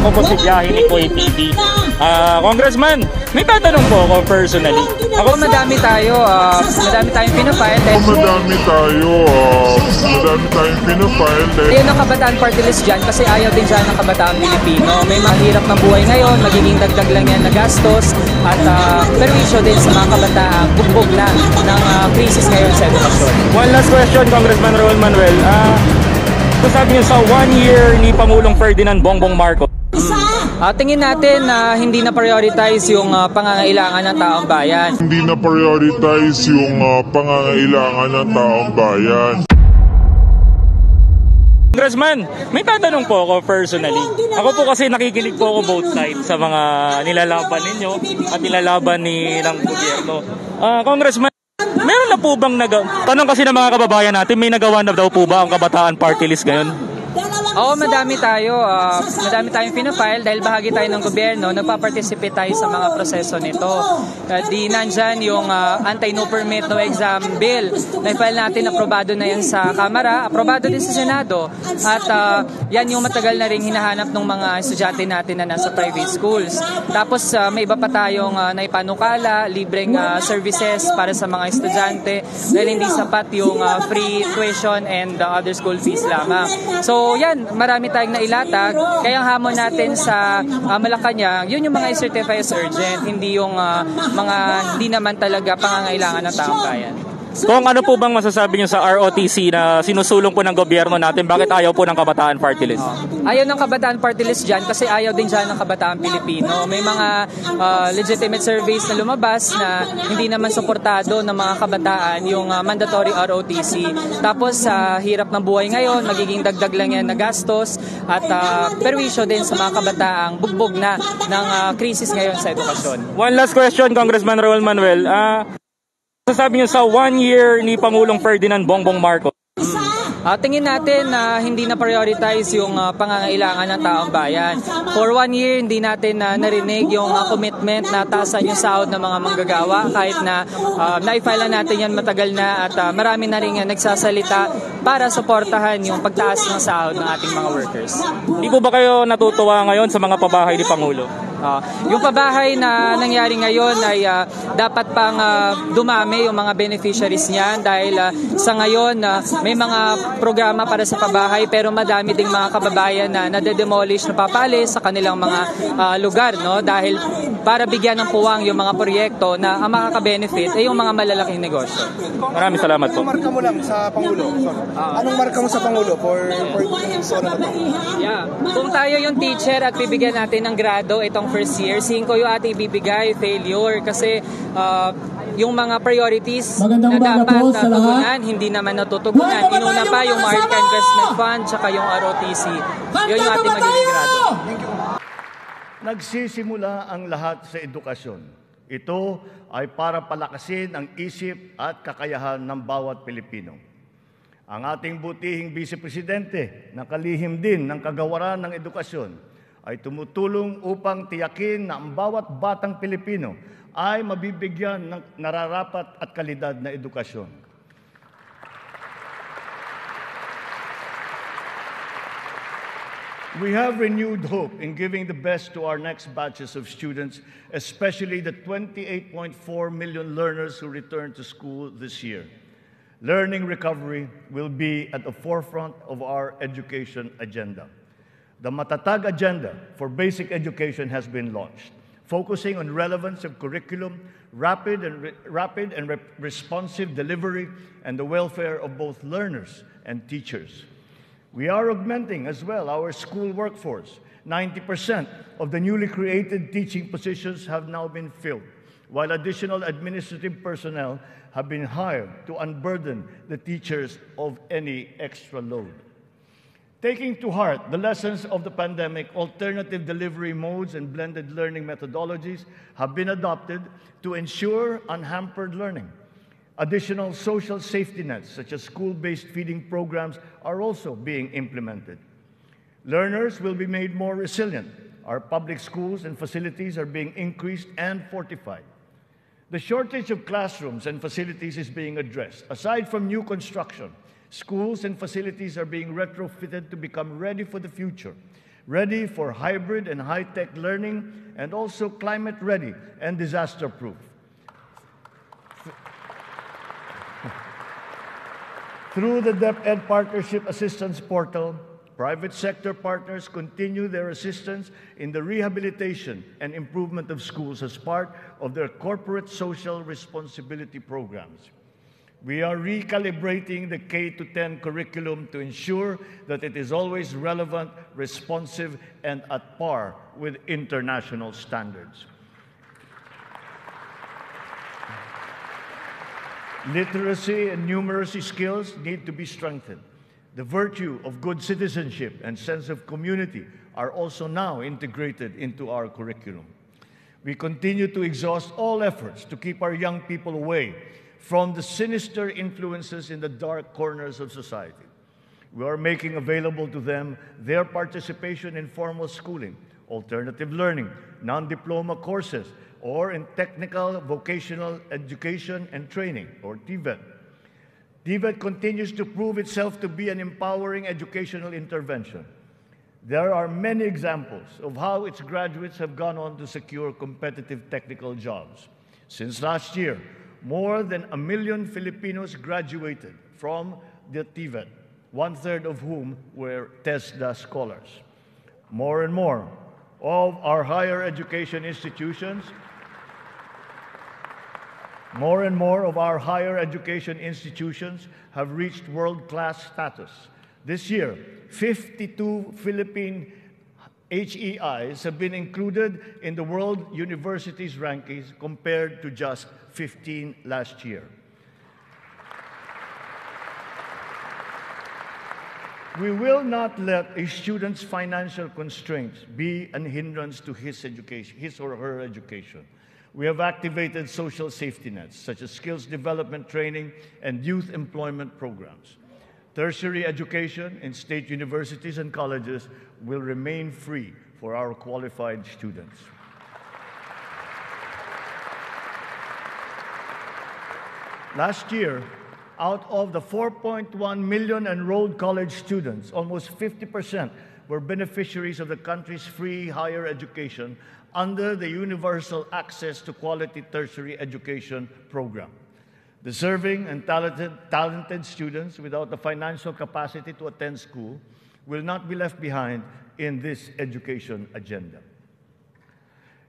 Ako po si Biyahe ni Kuya TV. Congressman, may tatanong po ako personally. Ako madami tayong pinafile. Madami tayong pinafile. Ayun ang kabataan party list dyan kasi ayaw din dyan ng kabataan Pilipino. May mahirap na buhay ngayon, magiging dagdag lang yan na gastos at perwisyo din sa mga kabataan bugbog na ng krisis ngayon sa edukasyon. One last question, Congressman Raul Manuel. Sabi niyo sa 1 year ni Pangulong Ferdinand Bongbong Marcos, tingin natin na hindi na prioritize yung pangangailangan ng taong bayan. Hindi na prioritize yung pangangailangan ng taong bayan. Congressman, may tatanong po ako personally. Ako po kasi nakikinig po ako both sides sa mga nilalaban ninyo at nilalaban ng gobyerno. Congressman, meron na po bang tanong kasi ng mga kababayan natin, may nagawa na daw po ba ang kabataan party list ngayon? Oo, madami tayong pinafile dahil bahagi tayo ng gobyerno, nagpa-participate tayo sa mga proseso nito. Di nandyan yung anti-no permit, no exam bill. Na-file natin, aprobado na yan sa Kamara, aprobado din sa Senado. At yan yung matagal na rin hinahanap ng mga estudyante natin na nasa private schools. Tapos may iba pa tayong naipanukala, libreng services para sa mga estudyante dahil hindi sapat yung free tuition and other school fees lamang. So yan, marami tayong nailatag, kaya ang hamon natin sa Malacanang, yun yung mga certified as urgent, hindi yung mga hindi naman talaga pangangailangan ng taong bayan. Kung ano po bang masasabi niyo sa ROTC na sinusulong po ng gobyerno natin, bakit ayaw po ng kabataan party list? Ayaw ng kabataan party list dyan kasi ayaw din dyan ng kabataan Pilipino. May mga legitimate surveys na lumabas na hindi naman suportado ng mga kabataan yung mandatory ROTC. Tapos sa hirap ng buhay ngayon, magiging dagdag lang yan na gastos at perwisyo din sa mga kabataang bugbog na ng krisis ngayon sa edukasyon. One last question, Congressman Raul Manuel. Sabi niyo sa 1 year ni Pangulong Ferdinand Bongbong Marcos, tingin natin na hindi na prioritize yung pangangailangan ng taong bayan. For 1 year, hindi natin narinig yung commitment na taasan yung sahod ng mga manggagawa kahit na na-file natin yan matagal na at marami na rin nagsasalita para suportahan yung pagtaas ng sahod ng ating mga workers. Hindi po ba kayo natutuwa ngayon sa mga pabahay ni Pangulo? Yung pabahay na nangyari ngayon ay dapat pang dumami yung mga beneficiaries niyan dahil sa ngayon may mga programa para sa pabahay pero madami ding mga kababayan na nade-demolish, napapalis sa kanilang mga lugar, no? Dahil para bigyan ng puwang yung mga proyekto na ang makaka-benefit ay yung mga malalaking negosyo. Maraming salamat po. Anong marka mo lang sa Pangulo? Anong marka mo sa Pangulo for Yeah. Kung tayo yung teacher at bibigyan natin ng grado itong first year, 5 yung ating ibibigay, failure kasi yung mga priorities na dapat natutunan, hindi naman natutugunan. Inuna pa yung Market Investment Fund tsaka yung ROTC. Yun yung ating magiging grado. Nagsisimula ang lahat sa edukasyon. Ito ay para palakasin ang isip at kakayahan ng bawat Pilipino. Ang ating butihing Vice Presidente, na kalihim din ng kagawaran ng edukasyon, ay tumutulong upang tiyakin na ang bawat batang Pilipino ay mabibigyan ng nararapat at kalidad na edukasyon. We have renewed hope in giving the best to our next batches of students, especially the 28.4 million learners who return to school this year. Learning recovery will be at the forefront of our education agenda. The Matatag Agenda for Basic Education has been launched, focusing on relevance of curriculum, rapid and responsive delivery, and the welfare of both learners and teachers. We are augmenting as well our school workforce. 90% of the newly created teaching positions have now been filled, while additional administrative personnel have been hired to unburden the teachers of any extra load. Taking to heart the lessons of the pandemic, alternative delivery modes and blended learning methodologies have been adopted to ensure unhampered learning. Additional social safety nets, such as school-based feeding programs, are also being implemented. Learners will be made more resilient. Our public schools and facilities are being increased and fortified. The shortage of classrooms and facilities is being addressed. Aside from new construction, schools and facilities are being retrofitted to become ready for the future. ready for hybrid and high-tech learning, and also climate-ready and disaster-proof. Through the DepEd Partnership Assistance Portal, private sector partners continue their assistance in the rehabilitation and improvement of schools as part of their corporate social responsibility programs. We are recalibrating the K-10 curriculum to ensure that it is always relevant, responsive, and at par with international standards. Literacy and numeracy skills need to be strengthened. The virtue of good citizenship and sense of community are also now integrated into our curriculum. We continue to exhaust all efforts to keep our young people away from the sinister influences in the dark corners of society. We are making available to them their participation in formal schooling, alternative learning, non-diploma courses, or in technical vocational education and training, or TVET. TVET continues to prove itself to be an empowering educational intervention. There are many examples of how its graduates have gone on to secure competitive technical jobs. Since last year, more than 1 million Filipinos graduated from the TVET, one-third of whom were TESDA scholars. More and more of our higher education institutions have reached world-class status. This year, 52 Philippine HEIs have been included in the World Universities rankings compared to just 15 last year. We will not let a student's financial constraints be an hindrance to his or her education. We have activated social safety nets, such as skills development training and youth employment programs. Tertiary education in state universities and colleges will remain free for our qualified students. Last year, out of the 4.1 million enrolled college students, almost 50% were beneficiaries of the country's free higher education under the Universal Access to Quality Tertiary Education program. Deserving and talented students without the financial capacity to attend school will not be left behind in this education agenda.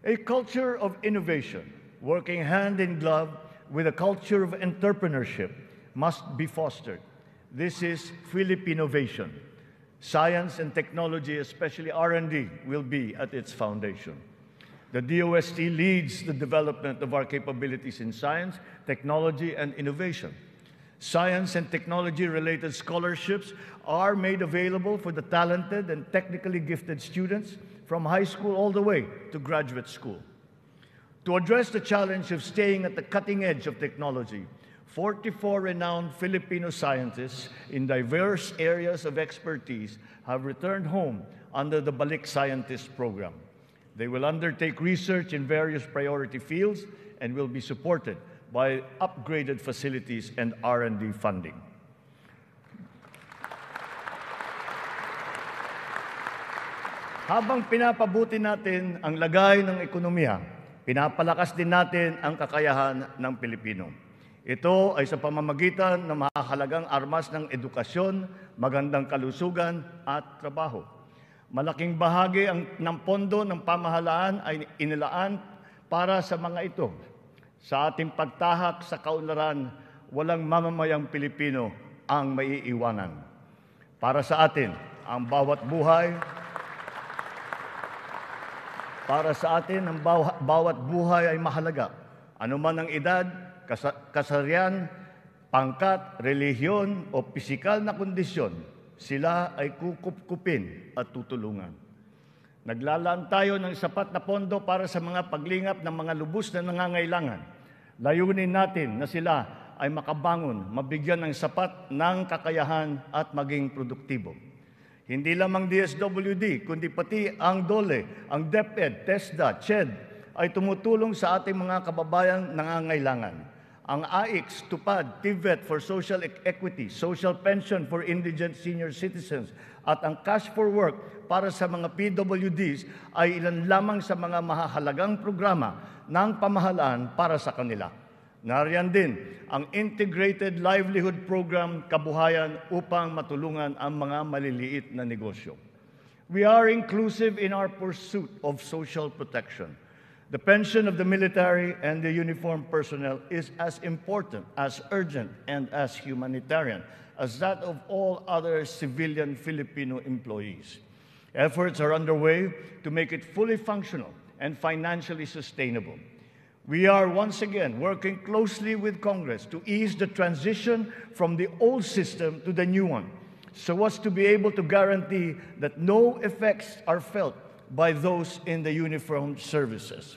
A culture of innovation, working hand in glove with a culture of entrepreneurship, must be fostered. This is Philippinovation. Science and technology, especially R&D, will be at its foundation. The DOST leads the development of our capabilities in science, technology, and innovation. Science and technology-related scholarships are made available for the talented and technically gifted students from high school all the way to graduate school. To address the challenge of staying at the cutting edge of technology, 44 renowned Filipino scientists in diverse areas of expertise have returned home under the Balik Scientist program. They will undertake research in various priority fields and will be supported by upgraded facilities and R&D funding. Habang pinapabuti natin ang lagay ng ekonomiya, pinapalakas din natin ang kakayahan ng Pilipino. Ito ay sa pamamagitan ng mahalagang armas ng edukasyon, magandang kalusugan at trabaho. Malaking bahagi ng pondo ng pamahalaan ay inilaan para sa mga ito. Sa ating pagtahak sa kaunlaran, walang mamamayang Pilipino ang maiiwanan. Para sa atin, ang bawat buhay ay mahalaga. Anuman ang edad, kasarian, pangkat, relihiyon o pisikal na kondisyon, sila ay kukupkupin at tutulungan. Naglalaan tayo ng sapat na pondo para sa mga paglingap ng mga lubos na nangangailangan. Layunin natin na sila ay makabangon, mabigyan ng sapat ng kakayahan at maging produktibo. Hindi lamang DSWD, kundi pati ang DOLE, ang DepEd, TESDA, CHED ay tumutulong sa ating mga kababayang nangangailangan. ang AIX, TUPAD, TVET for social equity, social pension for indigent senior citizens, at ang cash for work para sa mga PWDs ay ilan lamang sa mga mahahalagang programa ng pamahalaan para sa kanila. Nariyan din ang Integrated Livelihood Program Kabuhayan upang matulungan ang mga maliliit na negosyo. We are inclusive in our pursuit of social protection. The pension of the military and the uniformed personnel is as important, as urgent, and as humanitarian as that of all other civilian Filipino employees. Efforts are underway to make it fully functional and financially sustainable. We are once again working closely with Congress to ease the transition from the old system to the new one, so as to be able to guarantee that no effects are felt by those in the uniformed services.